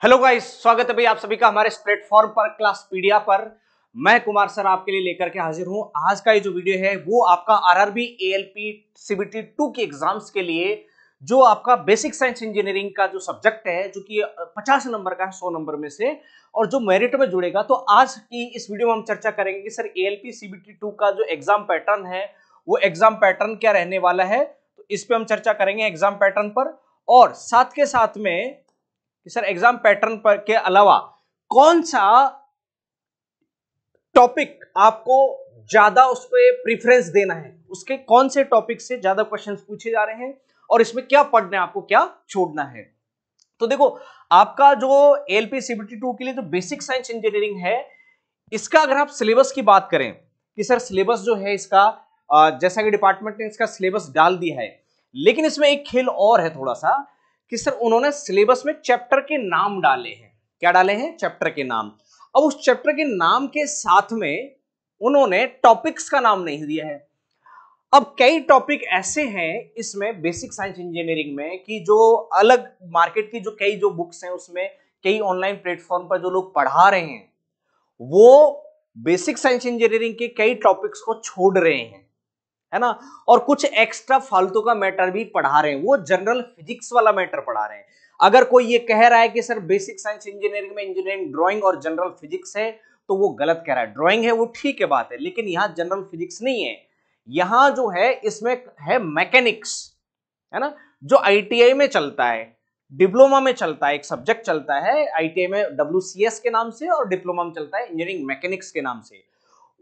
Hello guys, स्वागत है भाई आप सभी का हमारे इस प्लेटफॉर्म पर क्लासपीडिया पर। मैं कुमार सर आपके लिए लेकर के हाजिर हूं। आज का ये जो वीडियो है वो आपका आरआरबी एएलपी सीबीटी 2 के एग्जाम्स के लिए जो आपका बेसिक साइंस इंजीनियरिंग का जो सब्जेक्ट है जो कि 50 नंबर का है 100 नंबर में से, और जो मेरिट में जुड़ेगा। तो आज की इस वीडियो में हम चर्चा करेंगे कि सर एएलपी सीबीटी 2 का जो एग्जाम पैटर्न है वो एग्जाम पैटर्न क्या रहने वाला है। तो इस पे हम चर्चा करेंगे एग्जाम पैटर्न पर, और साथ के साथ में कि सर एग्जाम पैटर्न पर के अलावा कौन सा टॉपिक आपको ज्यादा उस पे प्रीफरेंस देना है, उसके कौन से टॉपिक से ज्यादा क्वेश्चंस पूछे जा रहे हैं और इसमें क्या पढ़ना है, आपको क्या छोड़ना है। तो देखो, आपका जो एएलपी सीबीटी 2 के लिए जो बेसिक साइंस इंजीनियरिंग है, इसका अगर आप सिलेबस की बात करें कि सर सिलेबस जो है इसका जैसा कि डिपार्टमेंट ने इसका सिलेबस डाल दिया है, लेकिन इसमें एक खेल और है थोड़ा सा कि सर उन्होंने सिलेबस में चैप्टर के नाम डाले हैं। क्या डाले हैं? चैप्टर के नाम। अब उस चैप्टर के नाम के साथ में उन्होंने टॉपिक्स का नाम नहीं दिया है। अब कई टॉपिक ऐसे हैं इसमें बेसिक साइंस इंजीनियरिंग में कि जो अलग मार्केट की जो कई जो बुक्स हैं उसमें, कई ऑनलाइन प्लेटफॉर्म पर जो लोग पढ़ा रहे हैं वो बेसिक साइंस इंजीनियरिंग के कई टॉपिक्स को छोड़ रहे हैं, है ना, और कुछ एक्स्ट्रा फालतू का मैटर भी पढ़ा रहे हैं। वो जनरल फिजिक्स वाला मैटर पढ़ा रहे हैं। अगर कोई ये कह रहा है कि सर बेसिक साइंस इंजीनियरिंग में इंजीनियरिंग ड्राइंग और जनरल फिजिक्स है, तो वो गलत कह रहा है। ड्राइंग है वो ठीक है, बात है, लेकिन यहां जनरल फिजिक्स नहीं है। यहां जो है इसमें है मैकेनिक्स, है ना, जो आईटीआई में चलता है, डिप्लोमा में चलता है, एक सब्जेक्ट चलता है आईटीआई में डब्ल्यूसीएस के नाम से, और डिप्लोमा में चलता है इंजीनियरिंग मैकेनिक्स के नाम से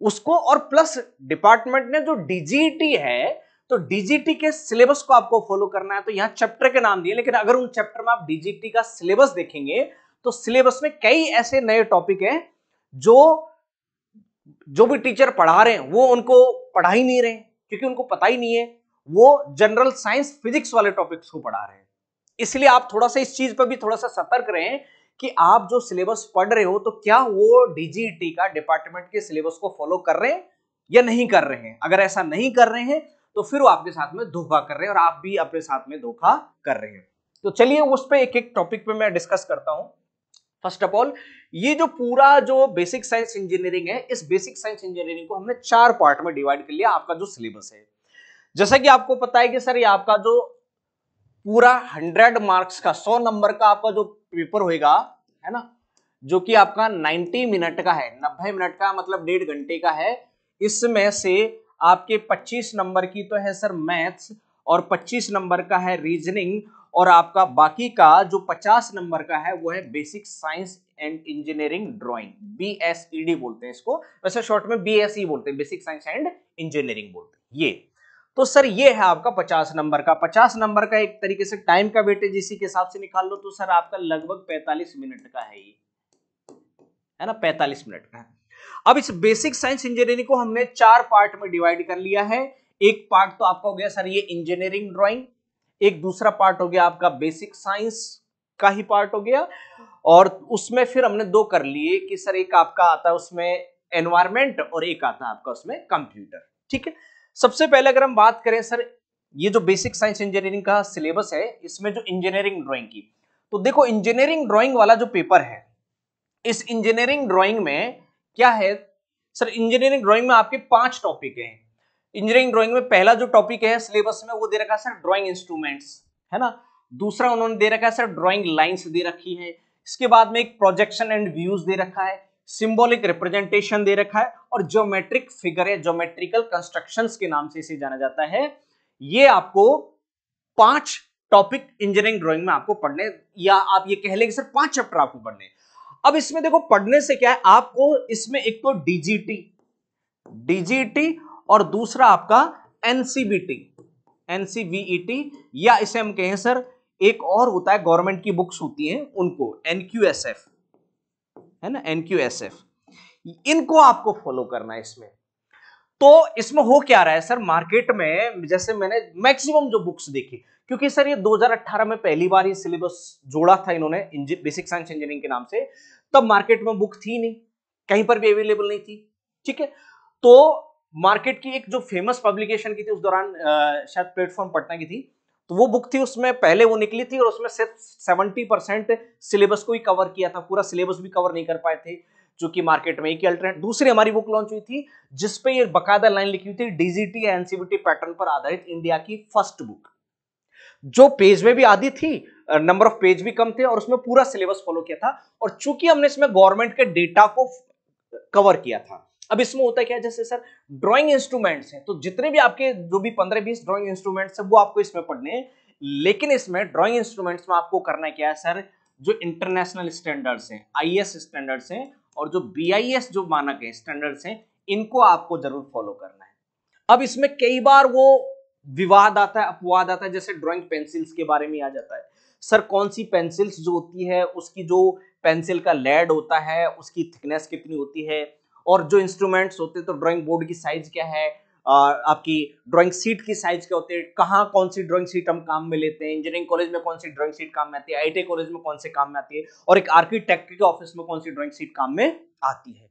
उसको। और प्लस डिपार्टमेंट ने जो डीजीटी है, तो डीजीटी के सिलेबस को आपको फॉलो करना है, तो यहां चैप्टर के नाम दिए, लेकिन अगर उन चैप्टर में आप डीजीटी का सिलेबस देखेंगे तो सिलेबस में कई ऐसे नए टॉपिक हैं जो जो भी टीचर पढ़ा रहे हैं वो उनको पढ़ा ही नहीं रहे, क्योंकि उनको पता ही नहीं है। वो जनरल साइंस फिजिक्स वाले टॉपिक्स को पढ़ा रहे हैं। इसलिए आप थोड़ा सा इस चीज पर भी थोड़ा सा सतर्क रहें कि आप जो सिलेबस पढ़ रहे हो तो क्या वो डीजीटी का डिपार्टमेंट के सिलेबस को फॉलो कर रहे हैं या नहीं कर रहे हैं। अगर ऐसा नहीं कर रहे हैं तो फिर वो आपके साथ में धोखा कर रहे हैं और आप भी अपने साथ में धोखा कर रहे हैं। तो चलिए उस पर एक एक टॉपिक पे मैं डिस्कस करता हूं। फर्स्ट ऑफ ऑल, ये जो पूरा जो बेसिक साइंस इंजीनियरिंग है, इस बेसिक साइंस इंजीनियरिंग को हमने 4 पार्ट में डिवाइड कर लिया। आपका जो सिलेबस है, जैसा कि आपको पता है कि सर ये आपका जो पूरा 100 मार्क्स का 100 नंबर का आपका जो पेपर होएगा, है ना, जो कि आपका 90 मिनट का है, 90 मिनट का मतलब 1.5 घंटे का है। इसमें से आपके 25 नंबर की तो है सर मैथ्स, और 25 नंबर का है रीजनिंग, और आपका बाकी का जो 50 नंबर का है वो है basic science and engineering drawing, BSED बोलते हैं इसको, वैसे शॉर्ट में बीएसई बोलते हैं, बेसिक साइंस एंड इंजीनियरिंग बोलते हैं ये। तो सर ये है आपका 50 नंबर का। 50 नंबर का एक तरीके से टाइम का वेटेज इसी के हिसाब से निकाल लो, तो सर आपका लगभग 45 मिनट का है ये, है ना, 45 मिनट का है। अब इस बेसिक साइंस इंजीनियरिंग को हमने 4 पार्ट में डिवाइड कर लिया है। एक पार्ट तो आपका हो गया सर ये इंजीनियरिंग ड्राइंग, एक दूसरा पार्ट हो गया आपका बेसिक साइंस का ही पार्ट हो गया, और उसमें फिर हमने 2 कर लिए कि सर एक आपका आता है उसमें एनवायरमेंट और एक आता है आपका उसमें कंप्यूटर। ठीक है, सबसे पहले अगर हम बात करें सर ये जो बेसिक साइंस इंजीनियरिंग का सिलेबस है, इसमें जो इंजीनियरिंग ड्राइंग की, तो देखो इंजीनियरिंग ड्राइंग वाला जो पेपर है, इस इंजीनियरिंग ड्राइंग में क्या है सर, इंजीनियरिंग ड्राइंग में आपके 5 टॉपिक हैं। इंजीनियरिंग ड्राइंग में पहला जो टॉपिक है सिलेबस में वो दे रखा है सर ड्राइंग इंस्ट्रूमेंट्स, है ना। दूसरा उन्होंने दे रखा है सर ड्राइंग लाइंस दे रखी है। इसके बाद में एक प्रोजेक्शन एंड व्यूज दे रखा है, सिंबॉलिक रिप्रेजेंटेशन दे रखा है, और ज्योमेट्रिक फिगर है, ज्योमेट्रिकल कंस्ट्रक्शंस के नाम से इसे जाना जाता है। ये आपको 5 टॉपिक इंजीनियरिंग ड्राइंग में आपको पढ़ने, या आप ये कह लें कि सर 5 चैप्टर आपको पढ़ने। अब इसमें देखो पढ़ने से क्या है, आपको इसमें एक तो डीजीटी डीजीटी और दूसरा आपका एनसीबीटी एनसीवीईटी, या इसे हम कहें सर एक और होता है, गवर्नमेंट की बुक्स होती हैं उनको एनक्यूएसएफ, है ना, एनक्यूएसएफ, इनको आपको फॉलो करना है इसमें। तो इसमें हो क्या रहा है सर, मार्केट में जैसे मैंने मैक्सिमम जो बुक्स देखी, क्योंकि सर ये 2018 में पहली बार ये सिलेबस जोड़ा था इन्होंने बेसिक साइंस इंजीनियरिंग के नाम से, तब मार्केट में बुक थी नहीं, कहीं पर भी अवेलेबल नहीं थी। ठीक है, तो मार्केट की एक जो फेमस पब्लिकेशन की थी उस दौरान शायद प्लेटफॉर्म पटना की थी, तो वो बुक थी, उसमें पहले वो निकली थी और उसमें सिर्फ 70% सिलेबस को ही कवर किया था, पूरा सिलेबस भी कवर नहीं कर पाए थे, जो कि मार्केट में एक अल्टरनेट। दूसरी हमारी बुक लॉन्च हुई थी जिसपे ये बकायदा लाइन लिखी हुई थी, डीजीटी एनसीवीटी पैटर्न पर आधारित इंडिया की फर्स्ट बुक, जो पेज में भी आधी थी, नंबर ऑफ पेज भी कम थे और उसमें पूरा सिलेबस फॉलो किया था। और चूंकि हमने इसमें गवर्नमेंट के डेटा को कवर किया था। अब इसमें होता क्या है, जैसे सर ड्राइंग इंस्ट्रूमेंट्स हैं, तो जितने भी आपके जो भी 15-20 ड्राइंग इंस्ट्रूमेंट्स हैं वो आपको इसमें पढ़ने हैं, लेकिन इसमें ड्राइंग इंस्ट्रूमेंट्स में आपको करना क्या है सर, जो इंटरनेशनल स्टैंडर्ड्स हैं, आईएस स्टैंडर्ड्स हैं और जो बीआईएस जो मानक है स्टैंडर्ड्स हैं, इनको आपको जरूर फॉलो करना है। अब इसमें कई बार वो विवाद आता है, अपवाद आता है, जैसे ड्राइंग पेंसिल्स के बारे में आ जाता है, सर कौन सी पेंसिल्स जो होती है उसकी जो पेंसिल का लेड होता है उसकी थिकनेस कितनी होती है, और जो इंस्ट्रूमेंट्स होते हैं तो ड्राइंग बोर्ड की साइज क्या है, आपकी ड्राइंग शीट की साइज क्या होती है, कहाँ कौन सी ड्राइंग शीट हम काम में लेते हैं, इंजीनियरिंग कॉलेज में कौन सी ड्राइंग शीट काम में आती है, आईटी कॉलेज में कौन से काम में आती है, और एक आर्किटेक्ट के ऑफिस में कौन सी ड्राइंग शीट काम में आती है।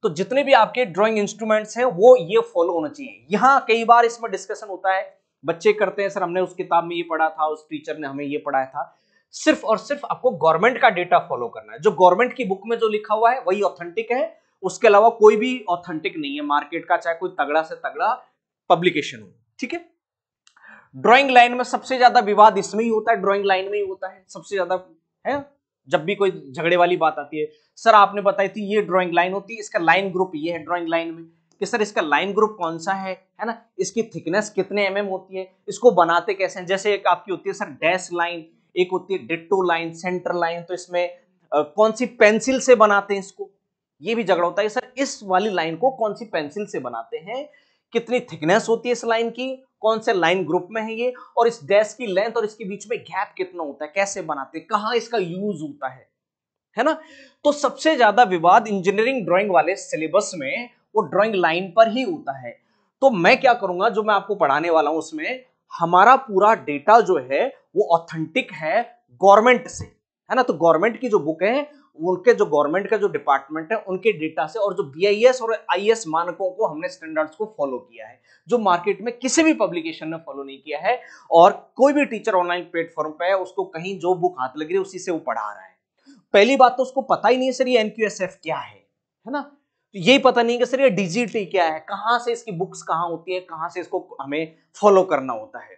तो जितने भी आपके ड्राइंग इंस्ट्रूमेंट्स हैं वो ये फॉलो होना चाहिए। यहाँ कई बार इसमें डिस्कशन होता है, बच्चे करते हैं सर हमने उस किताब में ये पढ़ा था, उस टीचर ने हमें ये पढ़ाया था। सिर्फ और सिर्फ आपको गवर्नमेंट का डेटा फॉलो करना है, जो गवर्नमेंट की बुक में जो लिखा हुआ है वही ऑथेंटिक है, उसके अलावा कोई भी ऑथेंटिक नहीं है मार्केट का, चाहे कोई तगड़ा से तगड़ा पब्लिकेशन हो। ठीक है। ड्राइंग लाइन में सबसे ज्यादा विवाद इसमें ही होता है, ड्राइंग लाइन में ही होता है सबसे ज्यादा, है जब भी कोई झगड़े वाली बात आती है, सर आपने बताई थी ये ड्राइंग लाइन होती है, इसका लाइन ग्रुप ये है ड्राइंग लाइन में, कि सर इसका लाइन ग्रुप कौन सा है ना, इसकी थिकनेस कितने एमएम होती है, इसको बनाते कैसे हैं, जैसे एक आपकी होती है सर डैश लाइन, एक होती है डिट्टो लाइन, सेंटर लाइन, तो इसमें कौन सी पेंसिल से बनाते हैं इसको, ये भी झगड़ा होता है सर इस वाली लाइन को कौन सी पेंसिल से बनाते हैं, कितनी थिकनेस होती है इस लाइन की, कौन से लाइन ग्रुप में है ये, और इस डैश की लेंथ और इसके बीच में गैप कितना होता है, कैसे बनाते हैं, कहां इसका यूज होता है ना। तो सबसे ज्यादा विवाद इंजीनियरिंग ड्राइंग वाले सिलेबस में वो ड्राइंग लाइन पर ही होता है। तो मैं क्या करूंगा, जो मैं आपको पढ़ाने वाला हूं उसमें हमारा पूरा डेटा जो है वो ऑथेंटिक है गवर्नमेंट से, है ना। तो गवर्नमेंट की जो बुक है उनके जो गवर्नमेंट का जो डिपार्टमेंट है उनके डेटा से, और जो बीआईएस और आईएस मानकों को हमने स्टैंडर्ड्स को फॉलो किया है, जो मार्केट में किसी भी पब्लिकेशन ने फॉलो नहीं किया है, और कोई भी टीचर ऑनलाइन प्लेटफॉर्म पे है उसको कहीं जो बुक हाथ लग रही है उसी से वो पढ़ा रहा है। पहली बात तो उसको पता ही नहीं है सर ये एनक्यूएसएफ क्या है ना, तो यही पता नहीं कि सर ये डीजीटी क्या है, कहां से इसकी बुक्स कहां होती है, कहां से इसको हमें फॉलो करना होता है।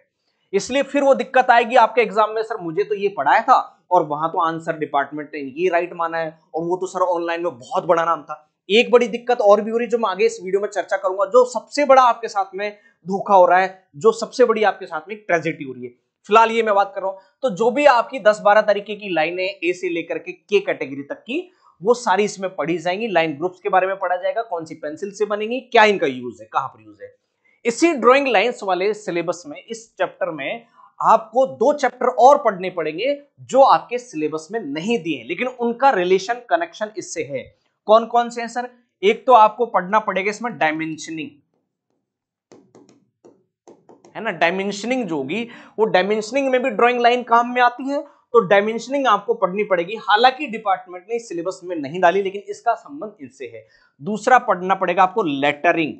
इसलिए फिर वो दिक्कत आएगी आपके एग्जाम में, सर मुझे तो ये पढ़ाया था और वहां तो आंसर डिपार्टमेंट ने ये राइट माना है, और वो तो सर ऑनलाइन में बहुत बड़ा नाम था। एक बड़ी दिक्कत और भी हो रही जो मैं आगे इस वीडियो में चर्चा करूंगा, जो सबसे बड़ा आपके साथ में धोखा हो रहा है, जो सबसे बड़ी आपके साथ में ट्रेजेडी हो रही है, फिलहाल ये मैं बात कर रहा हूं। तो जो भी आपकी 10-12 तरीके की लाइनें ए से लेकर के के कैटेगरी तक की, वो सारी इसमें पढ़ी जाएंगी, लाइन ग्रुप्स के बारे में पढ़ा जाएगा, कौन सी पेंसिल से बनेंगी, क्या इनका यूज है, कहां पर यूज है। इसी ड्राइंग लाइंस वाले सिलेबस में इस चैप्टर में आपको 2 चैप्टर और पढ़ने पड़ेंगे जो आपके सिलेबस में नहीं दिए, लेकिन उनका रिलेशन कनेक्शन इससे है। कौन कौन से हैं सर, एक तो आपको पढ़ना पड़ेगा इसमें डायमेंशनिंग, है ना। डायमेंशनिंग जो होगी वो डायमेंशनिंग में भी ड्राइंग लाइन काम में आती है, तो डायमेंशनिंग आपको पढ़नी पड़ेगी, हालांकि डिपार्टमेंट ने सिलेबस में नहीं डाली लेकिन इसका संबंध इससे है। दूसरा पढ़ना पड़ेगा आपको लेटरिंग।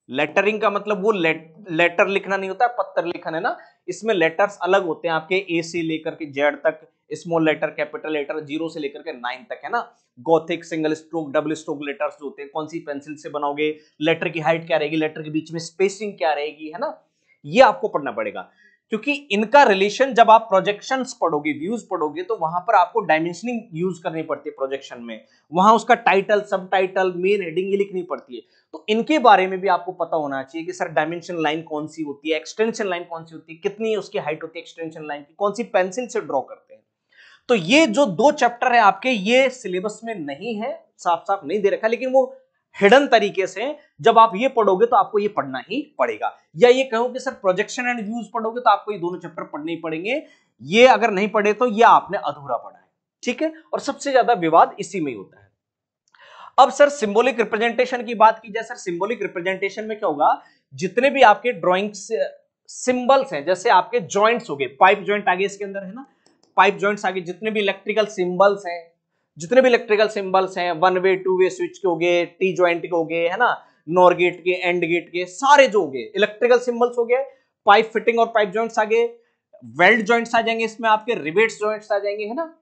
लेटरिंग का मतलब वो लेटर लिखना नहीं होता है, पत्थर लिखन, है ना। इसमें लेटर्स अलग होते हैं आपके, ए से लेकर के जेड तक, स्मॉल लेटर, कैपिटल लेटर, 0 से लेकर के 9 तक, है ना। Gothic, single stroke, double stroke letters जो होते हैं, कौन सी पेंसिल से बनाओगे, लेटर की हाइट क्या रहेगी, लेटर के बीच में स्पेसिंग क्या रहेगी, है ना। ये आपको पढ़ना पड़ेगा, क्योंकि इनका रिलेशन जब आप प्रोजेक्शंस पढ़ोगे, व्यूज पढ़ोगे, तो वहां पर आपको डायमेंशनिंग यूज करनी पड़ती है प्रोजेक्शन में, वहां उसका टाइटल, सब टाइटल, मेन हेडिंग ये लिखनी पड़ती है। तो इनके बारे में भी आपको पता होना चाहिए कि सर डायमेंशन लाइन कौन सी होती है, एक्सटेंशन लाइन कौन सी होती है, कितनी उसकी हाइट होती है एक्सटेंशन लाइन की, कौन सी पेंसिल से ड्रॉ करते हैं। तो ये जो 2 चैप्टर है आपके, ये सिलेबस में नहीं है, साफ साफ नहीं दे रखा, लेकिन वो हिडन तरीके से जब आप ये पढ़ोगे तो आपको ये पढ़ना ही पड़ेगा। या ये कहो कि सर प्रोजेक्शन एंड व्यूज पढ़ोगे तो आपको ये दोनों चैप्टर पढ़ने ही पड़ेंगे, ये अगर नहीं पढ़े तो ये आपने अधूरा पढ़ा है, ठीक है। और सबसे ज्यादा विवाद इसी में ही होता है। अब सर सिंबॉलिक रिप्रेजेंटेशन की बात की जाए, सर सिंबॉलिक रिप्रेजेंटेशन में क्या होगा, जितने भी आपके ड्राइंग सिंबल्स हैं, जैसे आपके जॉइंट्स हो गए, पाइप जॉइंट आगे इसके अंदर है ना, पाइप जॉइंट्स आगे, जितने भी इलेक्ट्रिकल सिंबल्स हैं, जितने भी इलेक्ट्रिकल सिंबल्स हैं, 1 वे 2 वे स्विच के हो गए, टी जॉइंट के हो गए, है ना, नॉर गेट के, एंड गेट के, सारे जो हो गए इलेक्ट्रिकल सिंबल्स हो गए, पाइप फिटिंग और पाइप जॉइंट्स आ गए, वेल्ड जॉइंट्स आ जाएंगे, इसमें आपके रिवेट्स जॉइंट्स आ जाएंगे, है ना,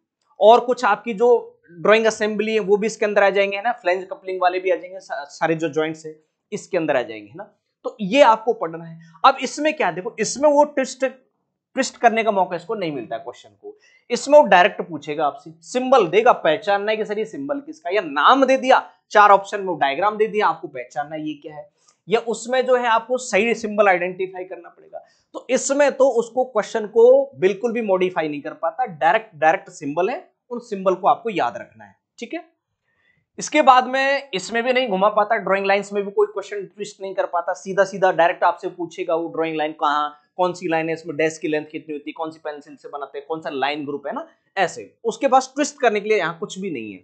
और कुछ आपकी जो ड्राइंग असेंबली है वो भी इसके अंदर आ जाएंगे, है ना, फ्लैंज कपलिंग वाले भी आ जाएंगे, सारे जो जॉइंट्स है इसके अंदर आ जाएंगे, है ना। तो ये आपको पढ़ना है। अब इसमें क्या, देखो इसमें वो ट्विस्ट करने का मौका इसको नहीं मिलता है क्वेश्चन को। इसमें वो डायरेक्ट पूछेगा आपसे, सिंबल देगा, पहचानना है कि सर ये सिंबल किसका, या नाम दे दिया, 4 ऑप्शन में डायग्राम दे दिया, आपको पहचानना है ये क्या है, या उसमें जो है आपको सही सिंबल आइडेंटिफाई करना पड़ेगा। तो इसमें तो उसको क्वेश्चन को बिल्कुल भी मॉडिफाई नहीं कर पाता, डायरेक्ट सिंबल है, उन सिंबल को आपको याद रखना है, ठीक है। इसके बाद में इसमें भी नहीं घुमा पाता, ड्राइंग लाइंस में भी कोई क्वेश्चन ट्विस्ट नहीं कर पाता, सीधा सीधा डायरेक्ट आपसे पूछेगा वो ड्राइंग लाइन कहाँ, कौन सी लाइन है, इसमें डैश की लेंथ कितनी होती है, कौन सी पेंसिल से बनाते हैं, कौन सा लाइन ग्रुप है ना, ऐसे। उसके पास ट्विस्ट करने के लिए यहाँ कुछ भी नहीं है।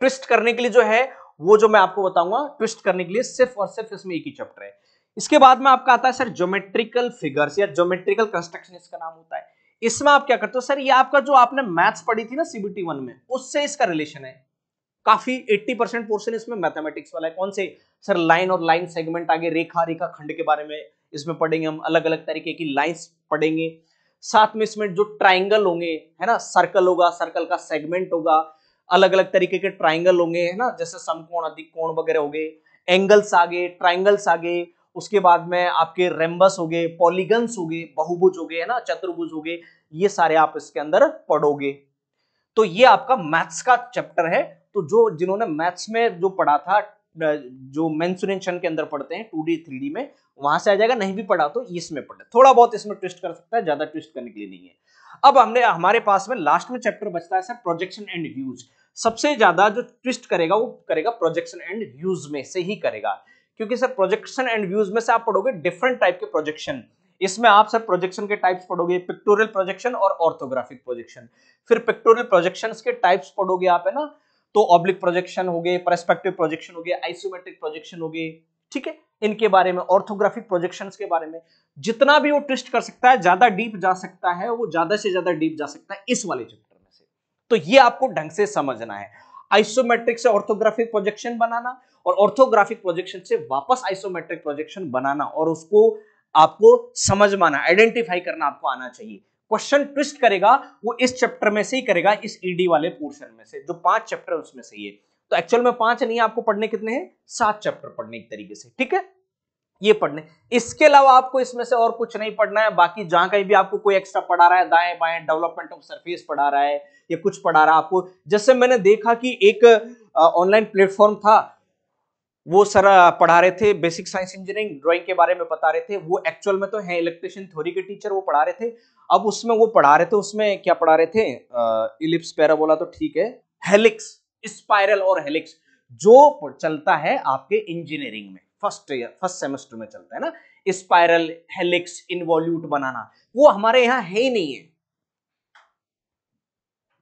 ट्विस्ट करने के लिए जो है वो जो मैं आपको बताऊंगा, ट्विस्ट करने के लिए सिर्फ और सिर्फ इसमें एक ही चैप्टर है। इसके बाद में आपका आता है सर ज्योमेट्रिकल फिगर्स या ज्योमेट्रिकल कंस्ट्रक्शन इसका नाम होता है। इसमें आप क्या करते हो सर, ये आपका जो आपने मैथ्स पढ़ी थी ना CBT 1 में, उससे इसका रिलेशन है काफी। 80% पोर्शन इसमें मैथमेटिक्स वाला है। कौन से सर, लाइन और लाइन सेगमेंट, आगे रेखा रेखा खंड के बारे में इसमें पढ़ेंगे हम, अलग अलग तरीके की लाइंस पढ़ेंगे। साथ में इसमें जो ट्राइंगल होंगे, है ना, सर्कल होगा, सर्कल का सेगमेंट होगा, अलग अलग तरीके के ट्राइंगल होंगे, है ना, जैसे समकोण, अधिक कोण वगैरह हो गए, एंगल्स आ गए, ट्राइंगल्स आ गए, उसके बाद में आपके रेम्बस हो गए, पॉलीगन्स हो गए, बहुभुज हो गए, है ना, चतुर्भुज हो गए, ये सारे आप इसके अंदर पढ़ोगे। तो ये आपका मैथ्स का चैप्टर है। तो जो जिन्होंने मैथ्स में जो पढ़ा था, जो मेंसुरेशन के अंदर पढ़ते हैं 2D 3D में, वहां से आ जाएगा, नहीं भी पढ़ा तो इसमें पढ़े, थोड़ा बहुत इसमें ट्विस्ट कर सकता है, ज्यादा ट्विस्ट करने के लिए नहीं है। अब हमारे पास में लास्ट में चैप्टर बचता है सर प्रोजेक्शन एंड व्यूज। सबसे ज्यादा जो ट्विस्ट करेगा वो करेगा प्रोजेक्शन एंड व्यूज में से ही करेगा, क्योंकि सर प्रोजेक्शन एंड व्यूज में से आप पढ़ोगे डिफरेंट टाइप के प्रोजेक्शन। इसमें आप सर प्रोजेक्शन के टाइप्स पढ़ोगे, पिक्टोरियल प्रोजेक्शन और ऑर्थोग्राफिक प्रोजेक्शन। फिर पिक्टोरियल प्रोजेक्शंस के टाइप्स पढ़ोगे आप, है ना, तो ऑब्लिक प्रोजेक्शन हो गए, पर्सपेक्टिव प्रोजेक्शन हो गए, आइसोमेट्रिक प्रोजेक्शन हो गए, ठीक है, इनके बारे में, ऑर्थोग्राफिक प्रोजेक्शंस के बारे में। जितना भी वो ट्विस्ट कर सकता है, ज्यादा डीप जा सकता है, वो ज्यादा से ज्यादा डीप जा सकता है इस वाले चैप्टर में से। तो ये आपको ढंग से समझना है, आइसोमेट्रिक से ऑर्थोग्राफिक प्रोजेक्शन बनाना, और ऑर्थोग्राफिक प्रोजेक्शन से वापस आइसोमेट्रिक प्रोजेक्शन बनाना, और उसको आपको समझ में आना, आइडेंटिफाई करना आपको आना चाहिए। क्वेश्चन ट्विस्ट करेगा वो इस चैप्टर में से ही करेगा, इस ईडी वाले पोर्शन में से, जो 5 चैप्टर उसमें से ही है। तो एक्चुअल में 5 नहीं, आपको पढ़ने कितने हैं, 7 चैप्टर पढ़ने एक तरीके से, ठीक है, ये पढ़ने। इसके अलावा आपको इसमें से और कुछ नहीं पढ़ना है। बाकी जहां कहीं भी आपको कोई एक्स्ट्रा पढ़ा रहा है, दाएं बाएं डेवलपमेंट ऑफ सरफेस पढ़ा रहा है या कुछ पढ़ा रहा है आपको, जैसे मैंने देखा कि एक ऑनलाइन प्लेटफॉर्म था, वो सर पढ़ा रहे थे बेसिक साइंस इंजीनियरिंग ड्राइंग के बारे में बता रहे थे। वो एक्चुअल में तो है इलेक्ट्रिशियन थ्योरी के टीचर, वो पढ़ा रहे थे। अब उसमें वो पढ़ा रहे थे, उसमें क्या पढ़ा रहे थे, इलिप्स, पैराबोला तो ठीक है, हेलिक्स, स्पाइरल और हेलिक्स, जो चलता है आपके इंजीनियरिंग में फर्स्ट सेमेस्टर में चलता है ना, स्पाइरल, हेलिक्स, इनवॉल्यूट बनाना, वो हमारे यहाँ है ही नहीं है।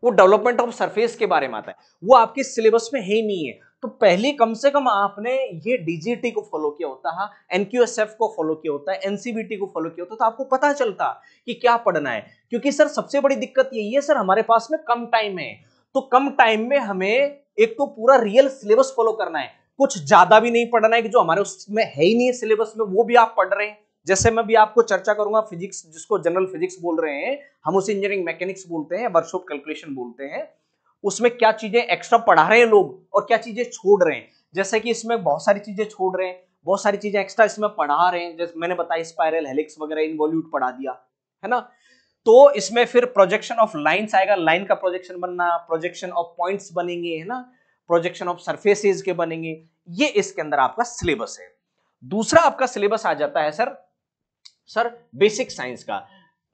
वो डेवलपमेंट ऑफ सरफेस के बारे में आता है, वो आपके सिलेबस में है ही नहीं है। तो पहले कम से कम आपने ये डीजीटी को फॉलो किया होता है, एनक्यूएसएफ को फॉलो किया होता है, एनसीबीटी को फॉलो किया होता, तो आपको पता चलता कि क्या पढ़ना है। क्योंकि सर सबसे बड़ी दिक्कत यही है सर, हमारे पास में कम टाइम है, तो कम टाइम में हमें एक तो पूरा रियल सिलेबस फॉलो करना है, कुछ ज्यादा भी नहीं पढ़ना है कि जो हमारे उसमें है ही नहीं है सिलेबस में, वो भी आप पढ़ रहे हैं। जैसे मैं भी आपको चर्चा करूंगा फिजिक्स, जिसको जनरल फिजिक्स बोल रहे हैं, हम उसे इंजीनियरिंग मैकेनिक्स बोलते हैं, वर्कशॉप कैलकुलेशन बोलते हैं, उसमें क्या चीजें एक्स्ट्रा पढ़ा रहे हैं लोग और क्या चीजें छोड़ रहे हैं। जैसे कि इसमें बहुत सारी चीजें छोड़ रहे हैं, बहुत सारी चीजें एक्स्ट्रा इसमें पढ़ा रहे हैं, जैसे मैंने बताया स्पाइरल, हेलिक्स वगैरह, इनवॉल्यूट पढ़ा दिया, है ना। तो इसमें फिर प्रोजेक्शन ऑफ लाइंस आएगा, लाइन का प्रोजेक्शन बनना, प्रोजेक्शन ऑफ पॉइंट्स बनेंगे, है ना, प्रोजेक्शन ऑफ सरफेसेस के बनेंगे, ये इसके अंदर आपका सिलेबस है। दूसरा आपका सिलेबस आ जाता है सर बेसिक साइंस का।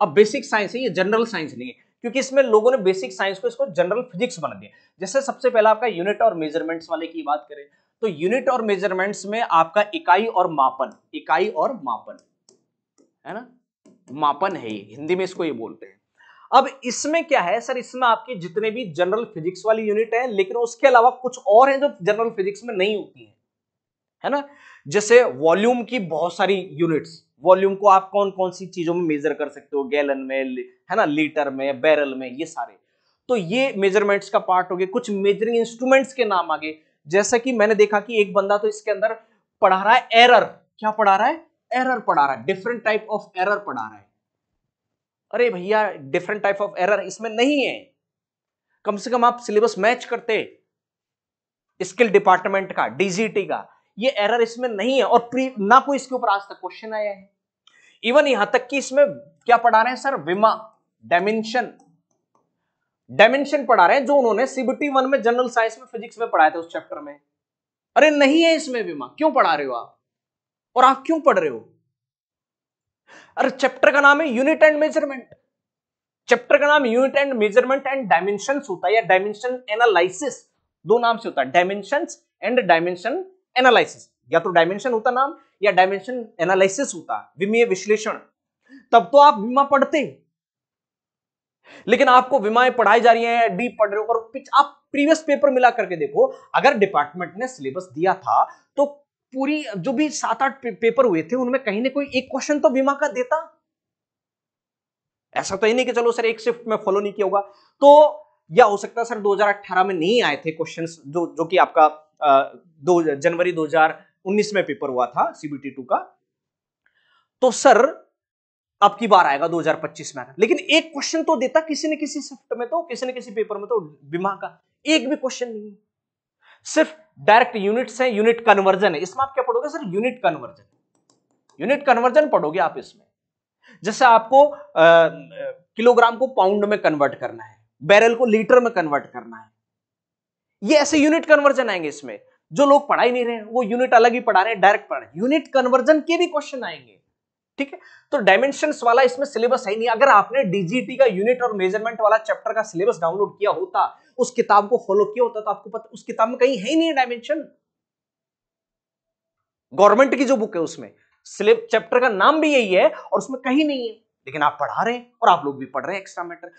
अब बेसिक साइंस है, ये जनरल साइंस नहीं है, क्योंकि इसमें लोगों ने बेसिक साइंस को इसको जनरल फिजिक्स बना दिया। जैसे सबसे पहला आपका यूनिट और मेजरमेंट्स वाले की बात करें, तो यूनिट और मेजरमेंट्स में आपका इकाई और मापन, इकाई और मापन, है ना, मापन है, हिंदी में इसको ये बोलते हैं। अब इसमें क्या है सर, इसमें आपके जितने भी जनरल फिजिक्स वाली यूनिट है, लेकिन उसके अलावा कुछ और हैं जो जनरल फिजिक्स में नहीं होती है ना। जैसे वॉल्यूम की बहुत सारी यूनिट्स, वॉल्यूम को आप कौन कौन सी चीजों में मेजर कर सकते हो, गैलन में, है ना, लीटर में, बैरल में, ये सारे, तो ये मेजरमेंट्स का पार्ट हो गए। कुछ मेजरिंग इंस्ट्रूमेंट्स के नाम आ गए, जैसा कि मैंने देखा कि एक बंदा तो इसके अंदर पढ़ा रहा है एरर, क्या पढ़ा रहा है, एरर पढ़ा रहा है, डिफरेंट टाइप ऑफ एरर पढ़ा रहा है। अरे भैया डिफरेंट टाइप ऑफ एरर इसमें नहीं है, कम से कम आप सिलेबस मैच करते स्किल डिपार्टमेंट का, डीजीटी का, ये एरर इसमें नहीं है और ना कोई इसके ऊपर आज तक क्वेश्चन आया है। इवन यहां तक कि इसमें क्या पढ़ा रहे हैं सर, विमा, डायमेंशन, डायमेंशन पढ़ा रहे हैं जो उन्होंने सीबीटी 1 में जनरल साइंस में फिजिक्स में पढ़ाए थे उस चैप्टर में। अरे नहीं है इसमें विमा, क्यों पढ़ा रहे हो आप, और आप क्यों पढ़ रहे हो? अरे चैप्टर का नाम है यूनिट एंड मेजरमेंट, चैप्टर का नाम unit and measurement and dimensions होता है या डायमेंशन एनालिसिस, दो नाम से होता है, डायमेंशंस एंड डायमेंशन एनालिसिस, या तो डायमेंशन होता नाम या डायमेंशन एनालिसिस होता, विमीय विश्लेषण। तब तो आप विमा पढ़ते, लेकिन आपको विमाएं पढ़ाई जा रही हैं, डीप पढ़ रहे हो, और आप प्रीवियस पेपर मिला करके देखो, अगर डिपार्टमेंट ने सिलेबस दिया था तो पूरी जो भी 7-8 पेपर हुए थे उनमें कहीं ना कोई एक क्वेश्चन तो विमा का देता। ऐसा तो ही नहीं कि चलो सर एक शिफ्ट में फॉलो नहीं किया होगा, तो या हो सकता है सर 2018 में नहीं आए थे क्वेश्चंस, जो कि आपका 2 जनवरी 2019 में पेपर हुआ था सीबीटी 2 का, तो सर अब की बार आएगा 2025 में आएगा, लेकिन एक क्वेश्चन तो देता किसी न किसी शिफ्ट में, तो किसी न किसी पेपर में तो विमा का एक भी क्वेश्चन नहीं है, सिर्फ डायरेक्ट यूनिट्स है, यूनिट कन्वर्जन है। इसमें आप क्या पढ़ोगे sir, unit conversion, unit conversion पढ़ोगे आप इसमें। जैसे आपको किलोग्राम को पाउंड में कन्वर्ट करना है, बैरल को लीटर में कन्वर्ट करना है, ये ऐसे यूनिट कन्वर्जन आएंगे इसमें। जो लोग पढ़ा ही नहीं रहे हैं वो यूनिट अलग ही पढ़ा रहे हैं, डायरेक्ट पढ़ा रहे हैं, यूनिट कन्वर्जन के भी क्वेश्चन आएंगे, ठीक है। तो डायमेंशंस वाला इसमें सिलेबस है नहीं। अगर आपने डीजीटी का यूनिट और मेजरमेंट वाला चैप्टर का सिलेबस डाउनलोड किया होता, उस किताब को फॉलो किया होता, तो आपको पता उस किताब में कहीं है ही नहीं डायमेंशन। गवर्नमेंट की जो बुक है उसमें सिलेबस चैप्टर का नाम भी यही है और उसमें कहीं नहीं है, लेकिन आप पढ़ा रहे हैं और आप लोग भी पढ़ रहे हैं एक्स्ट्रा मैटर,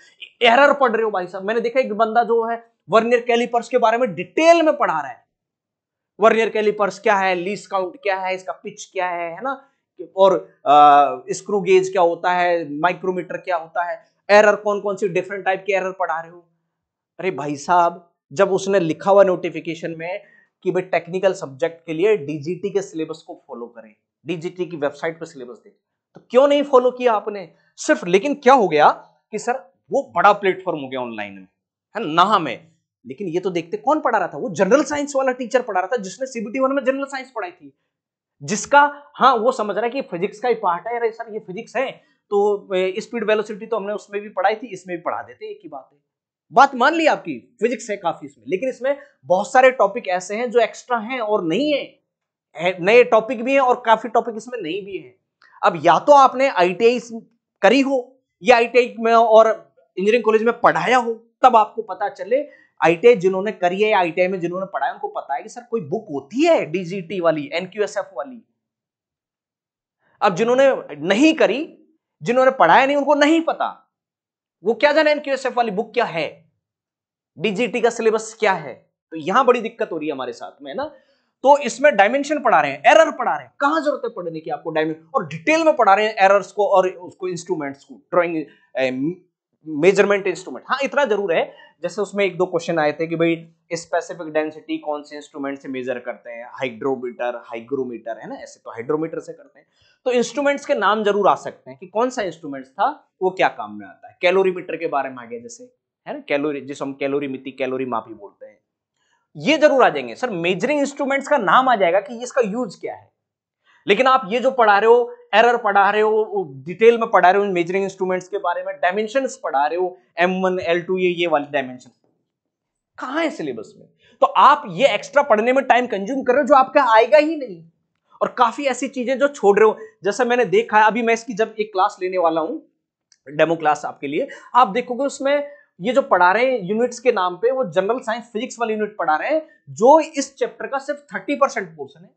एरर पढ़ रहे हो भाई साहब। मैंने देखा एक बंदा जो है वर्नियर कैलिपर्स के बारे में डिटेल में पढ़ा रहा है, वर्नियर कैलिपर्स क्या है, लीस्ट काउंट क्या है, इसका पिच क्या है ना, और स्क्रू गेज क्या होता है, माइक्रोमीटर क्या होता है, एरर कौन कौन सी डिफरेंट टाइप के एरर पढ़ा रहे हो। अरे भाई साहब, जब उसने लिखा हुआ नोटिफिकेशन में कि भाई टेक्निकल सब्जेक्ट के लिए डीजीटी के सिलेबस को फॉलो करें, डीजीटी की वेबसाइट पर सिलेबस देखें, तो क्यों नहीं फॉलो किया आपने सिर्फ। लेकिन क्या हो गया कि सर वो बड़ा प्लेटफॉर्म हो गया ऑनलाइन में, है ना हमें, लेकिन ये तो देखते कौन पढ़ा रहा था, वो जनरल साइंस वाला टीचर पढ़ा रहा था जिसने सीबीटी 1 में जनरल साइंस पढ़ाई थी, जिसका हाँ वो समझ रहा है कि फिजिक्स का ही पार्ट है, अरे सर ये फिजिक्स है तो स्पीड वेलोसिटी तो हमने उसमें भी पढ़ाई थी, इसमें भी पढ़ा देते, एक ही बात है। बात मान ली आपकी, फिजिक्स है काफी इसमें, लेकिन इसमें बहुत सारे टॉपिक ऐसे हैं जो एक्स्ट्रा हैं और नहीं है, नए टॉपिक भी हैं और काफी टॉपिक इसमें नहीं भी है। अब या तो आपने आईटीआई करी हो या आईटीआई में और इंजीनियरिंग कॉलेज में पढ़ाया हो, तब आपको पता चले। आईटीआई जिन्होंने करी है, आईटीआई में जिन्होंने पढ़ा है, उनको पता है कि सर कोई बुक होती है डीजीटी वाली, एनक्यूएसएफ वाली। अब जिन्होंने नहीं करी, जिन्होंने पढ़ाया नहीं, उनको नहीं पता, वो क्या जाने एनक्यूएसएफ वाली बुक क्या है, डीजीटी का सिलेबस क्या है। तो यहां बड़ी दिक्कत हो रही है हमारे साथ में, है ना। तो इसमें डायमेंशन पढ़ा रहे हैं, एरर पढ़ा रहे हैं, कहां जरूरत है पढ़ने की आपको डायमेंशन, और डिटेल में पढ़ा रहे हैं एरर्स को और उसको इंस्ट्रूमेंट्स को, ड्राइंग मेजरमेंट इंस्ट्रूमेंट। हाँ इतना जरूर है, जैसे उसमें 1-2 क्वेश्चन आए थे कि भाई स्पेसिफिक डेंसिटी कौन से इंस्ट्रूमेंट से मेजर करते हैं, हाइड्रोमीटर, हाइग्रोमीटर, है ना, ऐसे तो हाइड्रोमीटर से करते हैं। तो इंस्ट्रूमेंट्स के नाम जरूर आ सकते हैं कि कौन सा इंस्ट्रूमेंट्स था, वो क्या काम में आता है। कैलोरीमीटर के बारे में आ गया जैसे, है ना, कैलोरी, जिसको हम कैलोरीमिति, कैलोरी मापी बोलते हैं, ये जरूर आ जाएंगे। सर मेजरिंग इंस्ट्रूमेंट्स का नाम आ जाएगा कि इसका यूज क्या है, लेकिन आप ये जो पढ़ा रहे हो, एरर पढ़ा रहे हो, डिटेल में पढ़ा रहे हो मेजरिंग इंस्ट्रूमेंट्स के बारे में, डायमेंशंस पढ़ा रहे हो, M1 L2 ये वाली डायमेंशन कहां है सिलेबस में। तो आप ये एक्स्ट्रा पढ़ने में टाइम कंज्यूम कर रहे हो जो आपका आएगा ही नहीं, और काफी ऐसी चीजें जो छोड़ रहे हो। जैसा मैंने देखा है, अभी मैं इसकी जब एक क्लास लेने वाला हूं, डेमो क्लास आपके लिए, आप देखोगे उसमें ये जो पढ़ा रहे हैं यूनिट्स के नाम पे, वो जनरल साइंस फिजिक्स वाली यूनिट पढ़ा रहे हैं, जो इस चैप्टर का सिर्फ 30% पोर्शन है।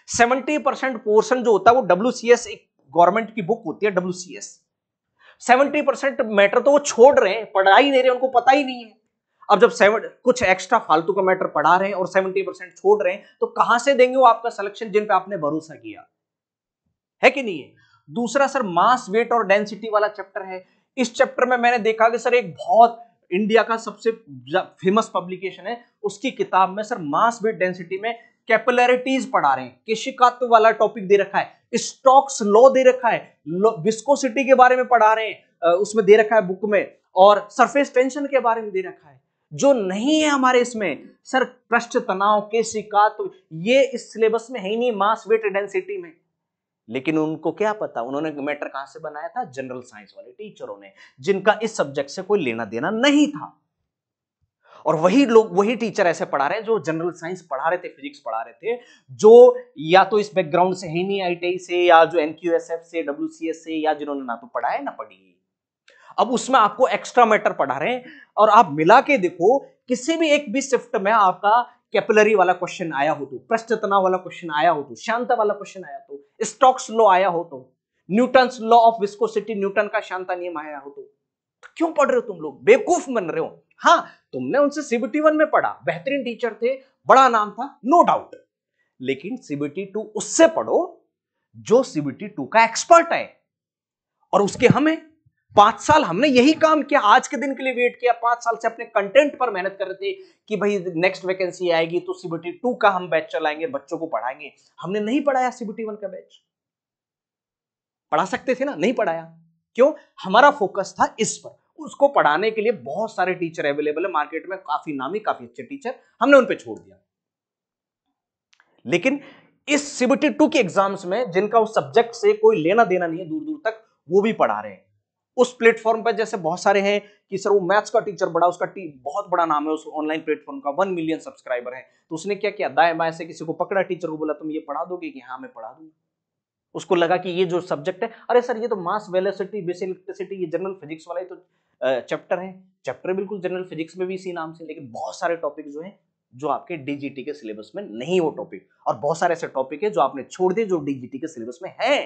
70% पोर्शन जो होता है वो WCS, एक गवर्नमेंट की बुक होती है WCS, 70% मैटर तो वो छोड़ रहे हैं, पढ़ा ही नहीं रहे, उनको पता ही नहीं है। अब जब कुछ एक्स्ट्रा फालतू का मैटर पढ़ा रहे हैं और 70% छोड़ रहे हैं, तो कहां से देंगे वो आपका सिलेक्शन जिन पे आपने भरोसा किया है कि नहीं है। दूसरा सर मास, वेट और डेंसिटी वाला चैप्टर है। इस चैप्टर में मैंने देखा कि सर एक बहुत इंडिया का सबसे फेमस पब्लिकेशन है, उसकी किताब में सर मास, वेट, डेंसिटी में कैपिलरिटीज पढ़ा रहे हैं, केशिकात्व वाला टॉपिक दे रखा है, स्टोक्स लॉ दे रखा है, विस्कोसिटी के बारे में पढ़ा रहे हैं, उसमें दे रखा है बुक में, और सरफेस टेंशन के बारे में दे रखा है। जो नहीं है हमारे इसमें सर, पृष्ठ तनाव, केशिकात्व, ये इस सिलेबस में है ही नहीं, मास वेट डेंसिटी में। लेकिन उनको क्या पता, उन्होंने मैटर कहां से बनाया था, जनरल साइंस वाले टीचरों ने, जिनका इस सब्जेक्ट से कोई लेना देना नहीं था। और वही लोग, वही टीचर ऐसे पढ़ा रहे हैं जो जनरल साइंस पढ़ा रहे थे, फिजिक्स पढ़ा रहे थे, जो या तो इस बैकग्राउंड से है नहीं, आईटीआई से, या जो एनक्यूएसएफ से, डब्ल्यूसीएस से, या जिन्होंने ना तो पढ़ा है ना पढ़ी। अब उसमें आपको एक्स्ट्रा मैटर पढ़ा रहे हैं, और आप मिला के देखो, किसी भी एक भी शिफ्ट में आपका कैपिलरी वाला क्वेश्चन आया हो तो, पृष्ठ तनाव वाला क्वेश्चन आया हो तो, शांता वाला क्वेश्चन आया तो, स्टोक्स लॉ आया हो तो, Newton's law of viscosity, Newton का शांता नियम आया हो तो क्यों पढ़ रहे हो तुम लोग, बेवकूफ बन रहे हो। हाँ, तुमने उनसे सीबीटी 1 में पढ़ा, बेहतरीन टीचर थे, बड़ा नाम था, नो डाउट, लेकिन सीबीटी 2 उससे पढ़ो जो सीबीटी 2 का एक्सपर्ट है। और उसके हमें 5 साल हमने यही काम किया, आज के दिन के लिए वेट किया, 5 साल से अपने कंटेंट पर मेहनत कर रहे थे कि भाई नेक्स्ट वैकेंसी आएगी तो सीबीटी 2 का हम बैच चलाएंगे, बच्चों को पढ़ाएंगे। हमने नहीं पढ़ाया सीबीटी 1 का बैच, पढ़ा सकते थे ना, नहीं पढ़ाया। क्यों? हमारा फोकस था इस पर। उसको पढ़ाने के लिए बहुत सारे टीचर अवेलेबल है मार्केट में, काफी नामी, काफी अच्छे टीचर, हमने उन पे छोड़ दिया। लेकिन इस सीबीटी 2 के एग्जाम्स में जिनका उस सब्जेक्ट से कोई लेना देना नहीं है दूर दूर तक, वो भी पढ़ा रहे हैं। उस प्लेटफॉर्म पर जैसे बहुत सारे हैं कि सर वो मैथ्स का टीचर बड़ा, उसका बहुत बड़ा नाम है उस ऑनलाइन प्लेटफॉर्म का, 1 मिलियन सब्सक्राइबर है, तो उसने क्या किया, दाएं बाएं से किसी को पकड़ा, टीचर को बोला तुम ये पढ़ा दोगे कि हाँ मैं पढ़ा दूंगा। उसको लगा कि ये जो सब्जेक्ट है, अरे सर ये तो मास वेलोसिटी, बेसिक इलेक्ट्रिसिटी, ये जनरल फिजिक्स वाला ही तो चैप्टर है। चैप्टर बिल्कुल जनरल फिजिक्स में भी इसी नाम से, लेकिन बहुत सारे टॉपिक जो है जो आपके डीजीटी के सिलेबस में नहीं वो टॉपिक, और बहुत सारे ऐसे टॉपिक है जो आपने छोड़ दिए जो डीजीटी के सिलेबस में है।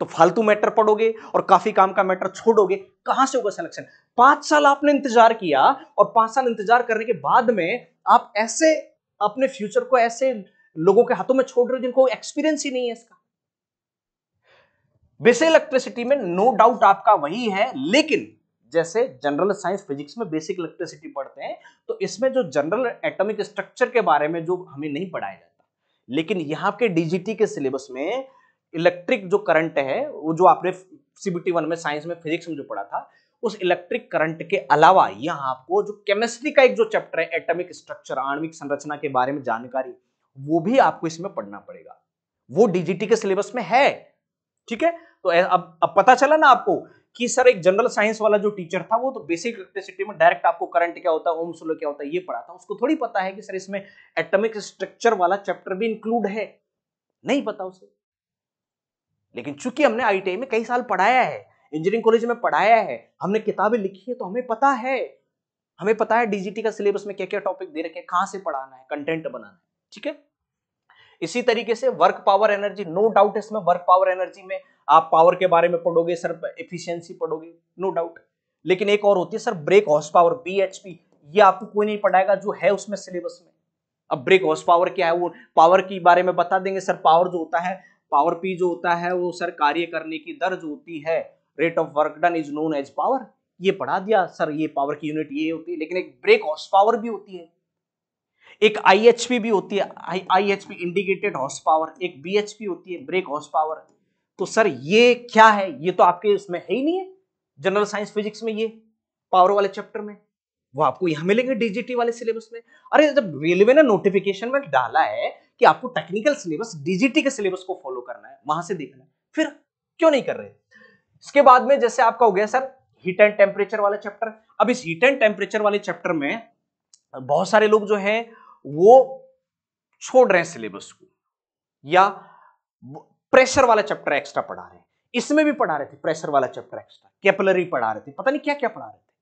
तो फालतू मैटर पढ़ोगे और काफी काम का मैटर छोड़ोगे, कहां से होगा सिलेक्शन? 5 साल आपने इंतजार किया, और 5 साल इंतजार करने के बाद में आप ऐसे अपने फ्यूचर को ऐसे लोगों के हाथों में छोड़ रहे हो जिनको एक्सपीरियंस ही नहीं है इसका। बेसिक इलेक्ट्रिसिटी में नो डाउट आपका वही है, लेकिन जैसे जनरल साइंस फिजिक्स में बेसिक इलेक्ट्रिसिटी पढ़ते हैं, तो इसमें जो जनरल एटॉमिक स्ट्रक्चर के बारे में जो हमें नहीं पढ़ाया जाता, लेकिन यहां के डीजीटी के सिलेबस में इलेक्ट्रिक जो करंट है, वो जो आपने सीबीटी 1 में साइंस में फिजिक्स में जो पढ़ा था, उस इलेक्ट्रिक करंट के अलावा यहां आपको जो केमिस्ट्री का एक जो चैप्टर है, एटॉमिक स्ट्रक्चर, आणविक संरचना के बारे में जानकारी, वो भी आपको इसमें पढ़ना पड़ेगा। वो डीजीटी के सिलेबस में है, ठीक है। तो अब पता चला ना आपको कि सर एक जनरल साइंस वाला जो टीचर था वो तो बेसिक इलेक्ट्रिसिटी में डायरेक्ट आपको करंट क्या होता है, ओम्स लॉ क्या होता है, ये पढ़ा था। उसको थोड़ी पता है कि सर इसमें एटॉमिक स्ट्रक्चर वाला चैप्टर भी इंक्लूड है, नहीं पता उसे। लेकिन चूंकि हमने आईटीआई में कई साल पढ़ाया है, इंजीनियरिंग कॉलेज में पढ़ाया है, हमने किताबें लिखी है, तो हमें पता है, हमें पता है डीजीटी का सिलेबस में क्या क्या टॉपिक दे रखे हैं, कहां से पढ़ाना है, कंटेंट बनाना है, ठीक है। इसी तरीके से work power energy, no doubt इसमें वर्क पावर एनर्जी में आप पावर के बारे में पढ़ोगे सर, एफिशिएंसी पढ़ोगे, नो डाउट। लेकिन एक और होती है sir brake horse power, BHP, ये आपको कोई नहीं पढ़ाएगा जो है उसमें सिलेबस में। अब ब्रेक हॉर्स पावर क्या है, वो पावर के बारे में बता देंगे सर। पावर जो होता है, पावर पी जो होता है, वो सर कार्य करने की दर जो होती है, rate of work done is known as power, ये पढ़ा दिया सर, ये पावर की यूनिट ये होती है। लेकिन एक ब्रेक हॉर्स पावर भी होती है, एक आईएचपी भी होती है, आईएचपी इंडिकेटेड हॉर्स पावर, एक बीएचपी होती है ब्रेक हॉर्स पावर। तो सर ये क्या है, ये तो आपके इसमें है ही नहीं है जनरल साइंस फिजिक्स में, ये पावर वाले चैप्टर में, वो आपको यहां मिलेंगे डीजीटी वाले सिलेबस में। अरे जब रेलवे ने नोटिफिकेशन में डाला है कि आपको टेक्निकल सिलेबस डीजीटी के सिलेबस को फॉलो करना है, वहां से देखना है, फिर क्यों नहीं कर रहे? इसके बाद में जैसे आपका हो गया सर हीट एंड टेम्परेचर वाला चैप्टर। अब इस हीट एंड टेम्परेचर वाले चैप्टर में बहुत सारे लोग जो है वो छोड़ रहे हैं सिलेबस को, या प्रेशर वाला चैप्टर एक्स्ट्रा पढ़ा रहे हैं। इसमें भी पढ़ा रहे थे प्रेशर वाला चैप्टर एक्स्ट्रा, कैपिलरी पढ़ा रहे थे, पता नहीं क्या क्या पढ़ा रहे थे,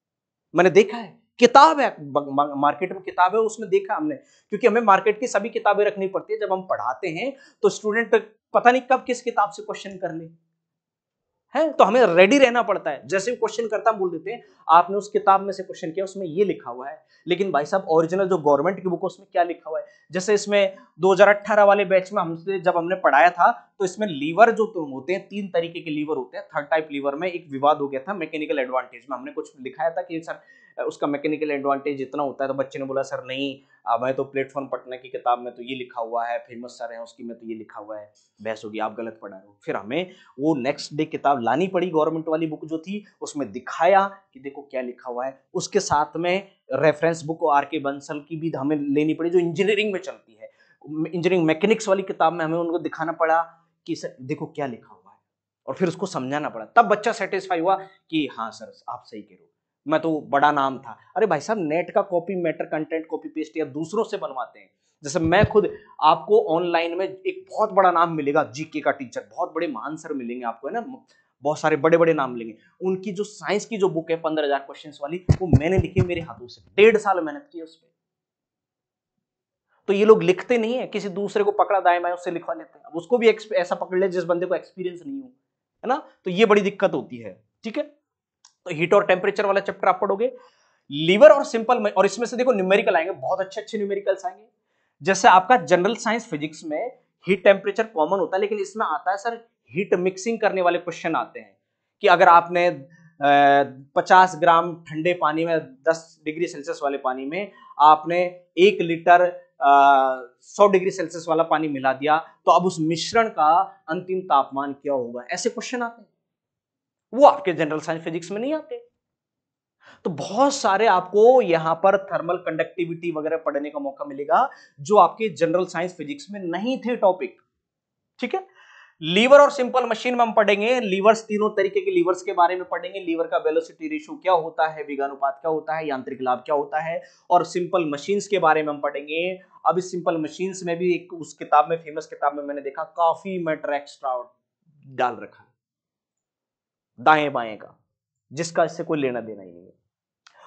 मैंने देखा है, किताब है मार्केट में, किताब है उसमें देखा हमने, क्योंकि हमें मार्केट की सभी किताबें रखनी पड़ती है जब हम पढ़ाते हैं, तो स्टूडेंट पता नहीं कब किस किताब से क्वेश्चन कर ले, है तो हमें रेडी रहना पड़ता है। जैसे भी क्वेश्चन करता हम बोल देते हैं आपने उस किताब में से क्वेश्चन किया, उसमें ये लिखा हुआ है, लेकिन भाई साहब ओरिजिनल जो गवर्नमेंट की बुक है उसमें क्या लिखा हुआ है। जैसे इसमें 2018 वाले बैच में हमसे जब हमने पढ़ाया था, तो इसमें लीवर जो तो होते हैं, 3 तरीके के लीवर होते हैं। थर्ड टाइप लीवर में एक विवाद हो गया था मैकेनिकल एडवांटेज में, हमने कुछ लिखाया था कि सर उसका मैकेनिकल एडवांटेज इतना होता है। तो बच्चे ने बोला सर नहीं, मैं तो प्लेटफॉर्म पटना की किताब में तो ये लिखा हुआ है, फेमस सर है उसकी में तो ये लिखा हुआ है। बहस होगी, आप गलत पढ़ा रहे हो। फिर हमें वो नेक्स्ट डे किताब लानी पड़ी, गवर्नमेंट वाली बुक जो थी, उसमें दिखाया कि देखो क्या लिखा हुआ है। उसके साथ में रेफरेंस बुक आर के बंसल की भी हमें लेनी पड़ी जो इंजीनियरिंग में चलती है। इंजीनियरिंग मैकेनिक्स वाली किताब में हमें उनको दिखाना पड़ा कि सर देखो क्या लिखा हुआ है, और फिर उसको समझाना पड़ा। तब बच्चा सेटिस्फाई हुआ कि हाँ सर आप सही कह रहे हो, मैं तो बड़ा नाम था। अरे भाई साहब, नेट का copy matter content copy paste या दूसरों से बनवाते हैं। जैसे मैं खुद, आपको ऑनलाइन में एक बहुत बड़ा नाम मिलेगा, जीके का टीचर, बहुत बड़े महान सर मिलेंगे आपको, है ना, बहुत सारे बड़े बड़े नाम मिलेंगे। उनकी जो साइंस की जो बुक है 15,000 क्वेश्चन वाली, वो मैंने लिखी मेरे हाथों से, 1.5 साल मेहनत की उस पर। तो ये लोग लिखते नहीं है, किसी दूसरे को पकड़ा दाएं बाएं उससे लिखवा लेते हैं। अब उसको भी ऐसा पकड़ ले जिस बंदे को एक्सपीरियंस नहीं हो, है ना, तो ये बड़ी दिक्कत होती है। ठीक है, तो हीट और टेम्परेचर वाला चैप्टर आप पढ़ोगे, लीवर और सिंपल, और इसमें से देखो न्यूमेरिकल आएंगे, बहुत अच्छे अच्छे न्यूमेरिकल्स आएंगे। जैसे आपका जनरल साइंस फिजिक्स में हीट टेम्परेचर कॉमन होता है, लेकिन इसमें आता है सर हीट मिक्सिंग करने वाले क्वेश्चन आते हैं कि अगर आपने 50 ग्राम ठंडे पानी में 10 डिग्री सेल्सियस वाले पानी में आपने 1 लीटर 100 डिग्री सेल्सियस वाला पानी मिला दिया, तो अब उस मिश्रण का अंतिम तापमान क्या होगा, ऐसे क्वेश्चन आते हैं। वो आपके जनरल साइंस फिजिक्स में नहीं आते। तो बहुत सारे आपको यहां पर थर्मल कंडक्टिविटी वगैरह पढ़ने का मौका मिलेगा जो आपके जनरल साइंस फिजिक्स में नहीं थे टॉपिक। ठीक है, लीवर और सिंपल मशीन में हम पढ़ेंगे लीवर्स, तीनों तरीके के लीवर्स के बारे में पढ़ेंगे। लीवर का वेलोसिटी रेशियो क्या होता है, वेगानुपात क्या होता है, यांत्रिक लाभ क्या होता है, और सिंपल मशीन्स के बारे में हम पढ़ेंगे। अब इस सिंपल मशीन्स में भी एक उस किताब में, फेमस किताब में मैंने देखा काफी मैटर एक्स्ट्रा डाल रखा है दाएं बाएं का, जिसका इससे कोई लेना देना ही नहीं है।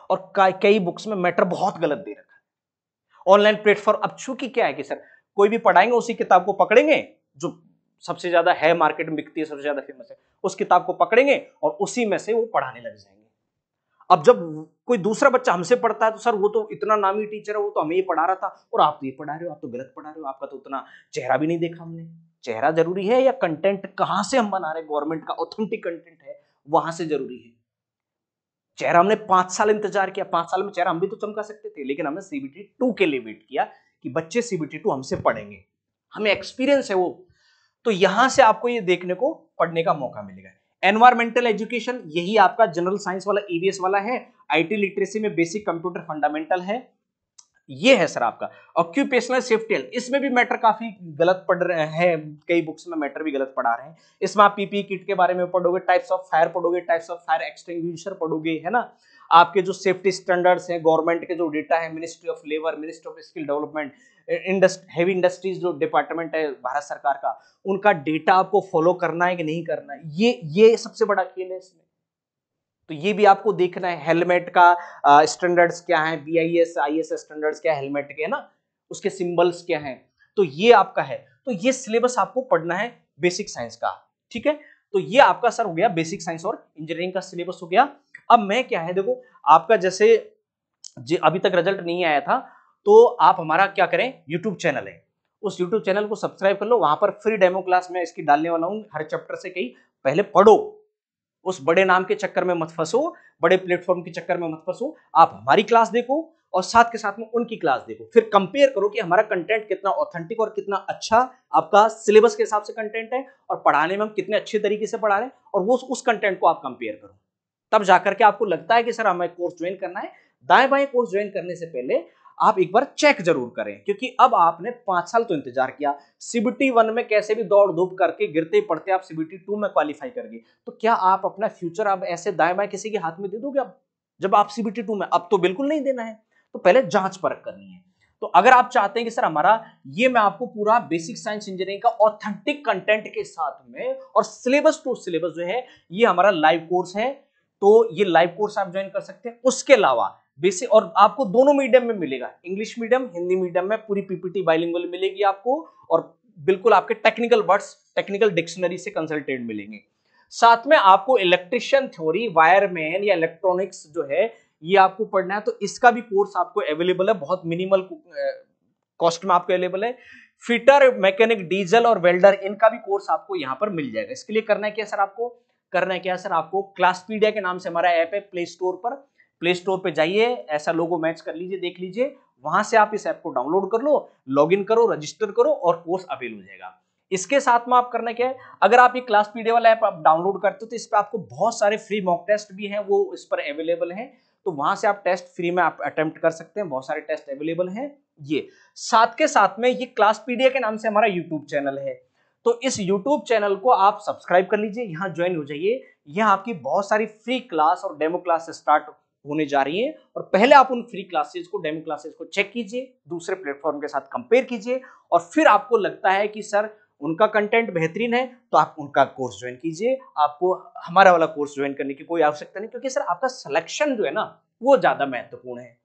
और कई बुक्स में मैटर बहुत गलत दे रखा है। ऑनलाइन प्लेटफॉर्म अब चूंकि क्या है कि सर कोई भी पढ़ाएंगे उसी किताब को पकड़ेंगे जो सबसे ज्यादा है, मार्केट में बिकती है, सबसे ज्यादा फेमस है, उस किताब को पकड़ेंगे और उसी में से वो पढ़ाने लग जाएंगे। अब जब कोई दूसरा बच्चा हमसे पढ़ता है तो सर वो तो इतना नामी टीचर है, वो तो हमें ये पढ़ा रहा था और आप तो ये पढ़ा रहे हो, आप तो गलत पढ़ा रहे हो, आपका तो उतना चेहरा भी नहीं देखा हमने। चेहरा जरूरी है या कंटेंट कहां से हम बना रहे हैं, गवर्नमेंट का ऑथेंटिक कंटेंट है वहां से जरूरी है। चेहरा हमने 5 साल इंतजार किया, 5 साल में चेहरा हम भी तो चमका सकते थे, लेकिन हमने सीबीटी 2 के लिए वेट किया कि बच्चे सीबीटी 2 हमसे पढ़ेंगे, हमें एक्सपीरियंस है वो। तो यहां से आपको ये देखने को पढ़ने का मौका मिलेगा। एनवायरमेंटल एजुकेशन, यही आपका जनरल साइंस वाला ईवीएस वाला है। आईटी लिटरेसी में बेसिक कंप्यूटर फंडामेंटल है, ये है सर आपका। ऑक्यूपेशनल सेफ्टी हेल्थ, इसमें भी मैटर काफी गलत पढ़ रहे हैं, कई बुक्स में मैटर भी गलत पढ़ा रहे हैं। इसमें आप पीपी किट के बारे में पढ़ोगे, टाइप्स ऑफ फायर पढ़ोगे, टाइप्स ऑफ फायर एक्सटिंग्विशर पढ़ोगे, है ना। आपके जो सेफ्टी स्टैंडर्ड्स हैं, गवर्नमेंट के जो डेटा है, ministry of labour, ministry of skill development, heavy industries जो डिपार्टमेंट है भारत सरकार का, उनका डेटा आपको फॉलो करना है कि नहीं करना है, ये सबसे बड़ा खेल है इसमें। तो ये भी आपको देखना है। हेलमेट का स्टैंडर्ड्स क्या है, बीआईएस आईएस स्टैंडर्ड्स क्या है हेलमेट के, है ना, उसके सिंबल्स क्या हैं, तो ये आपका है। तो ये सिलेबस आपको पढ़ना है बेसिक साइंस का। ठीक है, तो ये आपका सर हो गया बेसिक साइंस और इंजीनियरिंग का सिलेबस हो गया। अब मैं क्या है, देखो आपका जैसे अभी तक रिजल्ट नहीं आया था, तो आप हमारा क्या करें, यूट्यूब चैनल है, उस यूट्यूब चैनल को सब्सक्राइब कर लो। वहां पर फ्री डेमो क्लास में इसकी डालने वाला हूं, हर चैप्टर से कई पहले पढ़ो, उस बड़े नाम के चक्कर में मत फंसो, बड़े प्लेटफॉर्म के चक्कर में मत फंसो। आप हमारी क्लास देखो और साथ के साथ में उनकी क्लास देखो, फिर कंपेयर करो कि हमारा कंटेंट कितना ऑथेंटिक और कितना अच्छा आपका सिलेबस के हिसाब से कंटेंट है, और पढ़ाने में हम कितने अच्छे तरीके से पढ़ा रहे हैं, और वो उस कंटेंट को आप कंपेयर करो। तब जाकर के आपको लगता है कि सर हमें कोर्स ज्वाइन करना है। दाएं बाएं कोर्स ज्वाइन करने से पहले आप एक बार चेक जरूर करें, क्योंकि अब आपने 5 साल तो इंतजार किया, सीबीटी 1 में कैसे भी दौड़ धूप करके गिरते पड़ते आप सीबीटी 2 में क्वालिफाई कर गए, तो क्या आप अपना फ्यूचर अब ऐसे दाएं बाएं किसी के हाथ में दे दोगे? अब जब आप सीबीटी 2 में, अब तो बिल्कुल नहीं देना है, तो पहले जांच परख करनी है। तो अगर आप चाहते हैं कि सर हमारा ये, मैं आपको पूरा बेसिक साइंस इंजीनियरिंग का ऑथेंटिक कंटेंट के साथ में और सिलेबस टू सिलेबस जो है ये हमारा लाइव कोर्स है, तो ये लाइव कोर्स आप ज्वाइन कर सकते हैं। उसके अलावा बेसिक, और आपको दोनों मीडियम में मिलेगा, इंग्लिश मीडियम हिंदी मीडियम में, पूरी पीपीटी बाइलिंगुअल मिलेगी आपको, और बिल्कुल आपके टेक्निकल वर्ड्स टेक्निकल डिक्शनरी से कंसल्टेंट मिलेंगे। साथ में आपको इलेक्ट्रिशियन थ्योरी, वायरमैन या इलेक्ट्रॉनिक्स जो है ये आपको पढ़ना है, तो इसका भी कोर्स आपको अवेलेबल है, बहुत मिनिमल कॉस्ट में आपको अवेलेबल है। फिटर, मैकेनिक, डीजल और वेल्डर, इनका भी कोर्स आपको यहां पर मिल जाएगा। इसके लिए करना है क्या सर, आपको करना है क्या सर, आपको क्लासपीडिया के नाम से हमारा ऐप है प्ले स्टोर पर, प्ले स्टोर पे जाइए, ऐसा लोगो मैच कर लीजिए, देख लीजिए, वहां से आप इस ऐप को डाउनलोड कर लो, लॉगिन करो, रजिस्टर करो और कोर्स अवेल हो जाएगा। इसके साथ में आप करना क्या है, अगर आप ये क्लास पीडीए वाला ऐप आप डाउनलोड करते हो तो इस पे आपको बहुत सारे फ्री मॉक टेस्ट भी हैं, वो इस पर अवेलेबल हैं, तो वहां से आप टेस्ट फ्री में आप अटेम्प्ट कर सकते हैं, बहुत सारे टेस्ट अवेलेबल हैं। ये साथ के साथ में ये क्लास पीडीए के नाम से हमारा यूट्यूब चैनल है, तो इस यूट्यूब चैनल को आप सब्सक्राइब कर लीजिए, यहां ज्वाइन हो जाइए। यहां आपकी बहुत सारी फ्री क्लास और डेमो क्लास स्टार्ट होने जा रही है, और पहले आप उन फ्री क्लासेस को, डेमो क्लासेस को चेक कीजिए, दूसरे प्लेटफॉर्म के साथ कंपेयर कीजिए, और फिर आपको लगता है कि सर उनका कंटेंट बेहतरीन है तो आप उनका कोर्स ज्वाइन कीजिए। आपको हमारा वाला कोर्स ज्वाइन करने की कोई आवश्यकता नहीं, क्योंकि सर आपका सिलेक्शन जो है ना वो ज्यादा महत्वपूर्ण है।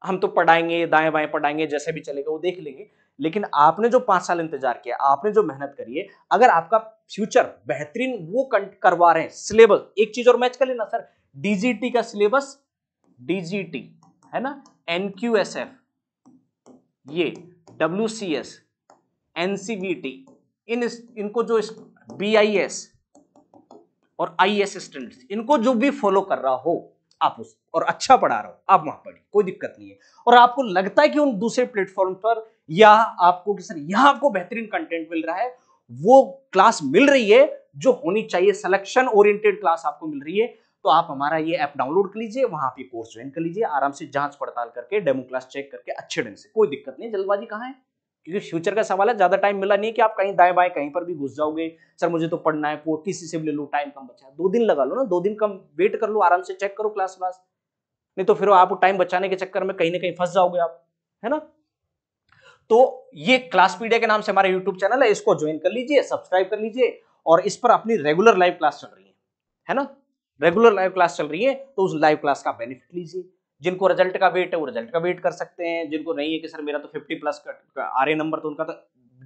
हम तो पढ़ाएंगे, दाएं बाएं पढ़ाएंगे, जैसे भी चलेगा वो देख लेंगे, लेकिन आपने जो 5 साल इंतजार किया, आपने जो मेहनत करी है, अगर आपका फ्यूचर बेहतरीन वो करवा रहे हैं, सिलेबस एक चीज और मैच कर लेना सर, डीजीटी का सिलेबस, डीजीटी है ना, एनक्यूएसएफ, ये डब्ल्यूसीएस, एनसीवीटी, इनको जो बीआईएस और आईएएस स्टूडेंट्स, इनको जो भी फॉलो कर रहा हो आप उस, और अच्छा पढ़ा रहा हो आप वहां पढ़िए, कोई दिक्कत नहीं है। और आपको लगता है कि उन दूसरे प्लेटफॉर्म पर या आपको कि सर यहां आपको बेहतरीन कंटेंट मिल रहा है, वो क्लास मिल रही है जो होनी चाहिए, सिलेक्शन ओरिएंटेड क्लास आपको मिल रही है, तो आप हमारा ये ऐप डाउनलोड कर लीजिए, वहां आप ये कोर्स ज्वाइन कर लीजिए, आराम से जांच पड़ताल करके, डेमो क्लास चेक करके अच्छे ढंग से, कोई दिक्कत नहीं, जल्दबाजी कहां है, क्योंकि फ्यूचर का सवाल है, ज्यादा टाइम मिला नहीं कि आप कहीं दाएं बाएं कहीं पर भी घुस जाओगे, सर मुझे तो पढ़ना है, किसी से भी ले लो, टाइम कम बचा है, 2 दिन लगा लो ना, 2 दिन कम वेट कर लो, आराम से चेक करो क्लास क्लास, नहीं तो फिर आप टाइम बचाने के चक्कर में कहीं ना कहीं फंस जाओगे आप, है ना। तो ये क्लास पीडिया के नाम से हमारा यूट्यूब चैनल है, इसको ज्वाइन कर लीजिए, सब्सक्राइब कर लीजिए, और इस पर अपनी रेगुलर लाइव क्लास चल रही है ना, रेगुलर लाइव क्लास चल रही है, तो उस लाइव क्लास का बेनिफिट लीजिए। जिनको रिजल्ट का वेट है वो रिजल्ट का वेट कर सकते हैं, जिनको नहीं है कि सर मेरा तो 50+ का आ रहे नंबर, तो उनका तो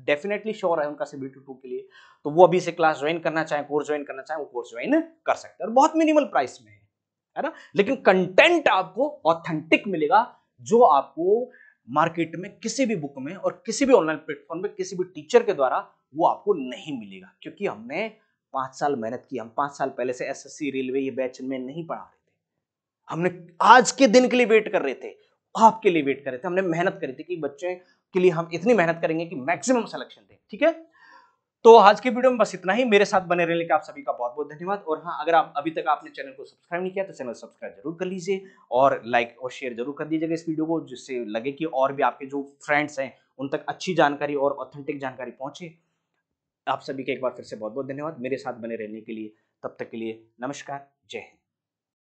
डेफिनेटली श्योर है उनका CBT2 के लिए, तो वो अभी से क्लास ज्वाइन करना चाहे, कोर्स ज्वाइन करना चाहे, वो कोर्स ज्वाइन कर सकते हैं, और बहुत मिनिमल प्राइस में है ना, लेकिन कंटेंट आपको ऑथेंटिक मिलेगा, जो आपको मार्केट में किसी भी बुक में और किसी भी ऑनलाइन प्लेटफॉर्म पे किसी भी टीचर के द्वारा वो आपको नहीं मिलेगा, क्योंकि हमने 5 साल मेहनत की, हम 5 साल पहले से SSC रेलवे ये बैच में नहीं पढ़ा रहे थे, हमने आज के दिन के लिए वेट कर रहे थे, आपके लिए वेट कर रहे थे, हमने मेहनत करी थी कि बच्चे के लिए हम इतनी मेहनत करेंगे कि मैक्सिमम सिलेक्शन दें, ठीक है। तो आज के वीडियो में बस इतना ही, मेरे साथ बने रहने के आप सभी का बहुत बहुत धन्यवाद, और हाँ, अगर आप अभी तक आपने चैनल को सब्सक्राइब नहीं किया तो चैनल सब्सक्राइब जरूर कर लीजिए, और लाइक और शेयर जरूर कर दीजिएगा इस वीडियो को, जिससे लगे कि और भी आपके जो फ्रेंड्स हैं उन तक अच्छी जानकारी और ऑथेंटिक जानकारी पहुंचे। आप सभी का एक बार फिर से बहुत बहुत धन्यवाद मेरे साथ बने रहने के लिए, तब तक के लिए नमस्कार, जय हिंद।